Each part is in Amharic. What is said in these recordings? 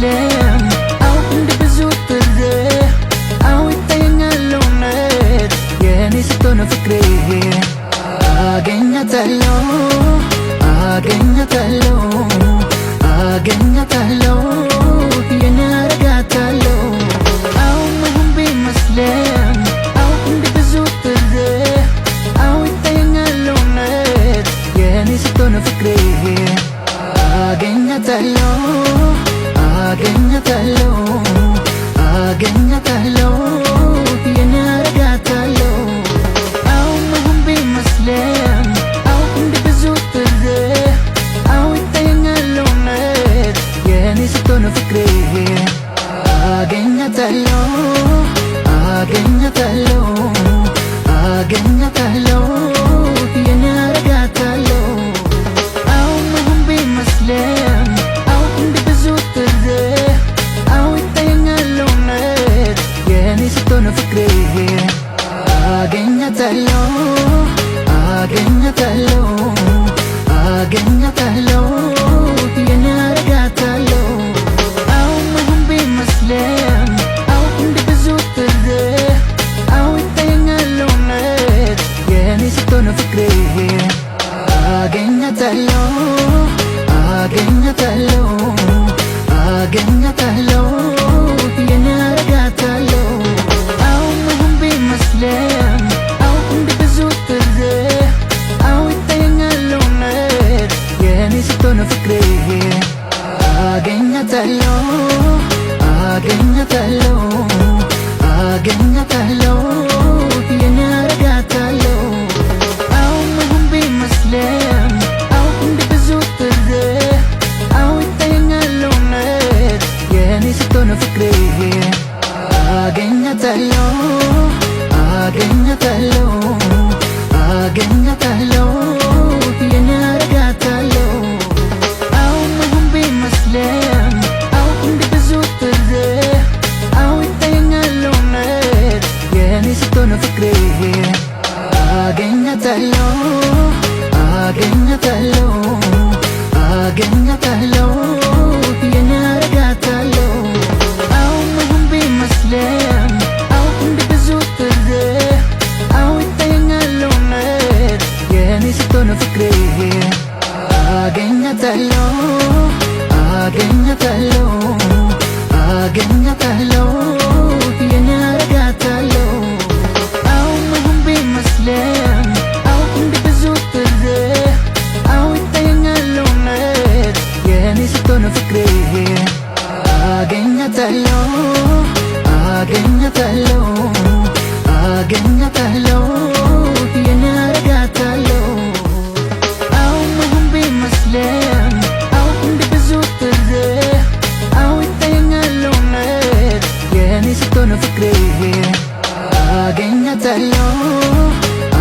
ይመስልም አው እንደ ብዙ ጥሬ አው ይታየኛል እውነት የኔ ስትሆን ፍቅሬ አገኛታለሁ አገኛታለሁ አገኛታለሁ የኔ አረጋታለሁ አው መሆን ቢመስልም አው እንደ ብዙ ጥሬ አው ይታየኛል እውነት የኔ ስትሆን ፍቅሬ አገኛታለሁ አገኛታለሁ አገኛታለሁ የኔ አረጋታለሁ አው መሆን ቢመስልም አው እንደ ብዙ ጥሬ አው ይታየኛል እውነት የኔ ስትሆን ፍቅሬ አገኛታለሁ አገኛታለሁ አገኛታለሁ የኔ አረጋታለሁ አው መሆን ቢመስልም አው እንደ ብዙ ጥሬ አው ይታየኛል እውነት የኔ ስትሆን ፍቅሬ አገኛታለሁ አገኛታለሁ አገኛታለሁ የኔ አረጋታለሁ አው መሆን ቢመስልም አው እንደ ብዙ ጥሬ አው ይታየኛል እውነት የኔ ስትሆን ፍቅሬ አገኛታለሁ አገኛታለሁ አገኛታለሁ የኔ አረጋታለሁ አው መሆን ቢመስልም አው እንደ ብዙ ጥሬ አው ይታየኛል እውነት የኔ ስትሆን ፍቅሬ አገኛታለሁ አገኛታለሁ አገኛታለሁ የኔ አረጋታለሁ አው መሆን ቢመስልም አው እንደ ብዙ ጥሬ አው ይታየኛል እውነት የኔ ስትሆን ፍቅሬ አገኛታለሁ አገኛታለሁ አገኛታለሁ የኔ አረጋታለሁ አው መሆን ቢመስልም አው እንደ ብዙ ጥሬ አው ይታየኛል እውነት የኔ ስትሆን ፍቅሬ አገኛታለሁ አገኛታለሁ አገኛታለሁ የኔ አረጋታለሁ አው መሆን ቢመስልም አው እንደ ብዙ ጥሬ አው ይታየኛል እውነት የኔ ስትሆን ፍቅሬ አገኛታለሁ አገኛታለሁ አገኛታለሁ የኔ አረጋታለሁ አው መሆን ቢመስልም አው እንደ ብዙ ጥሬ አው ይታየኛል እውነት የኔ ስትሆን ፍቅሬ አገኛታለሁ አገኛታለሁ አገኛታለሁ የኔ አረጋታለሁ አው መሆን ቢመስልም አው እንደ ብዙ ጥሬ አው ይታየኛል እውነት የኔ ስትሆን ፍቅሬ አገኛታለሁ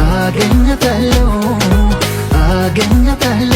አገኛታለሁ አገኛታለሁ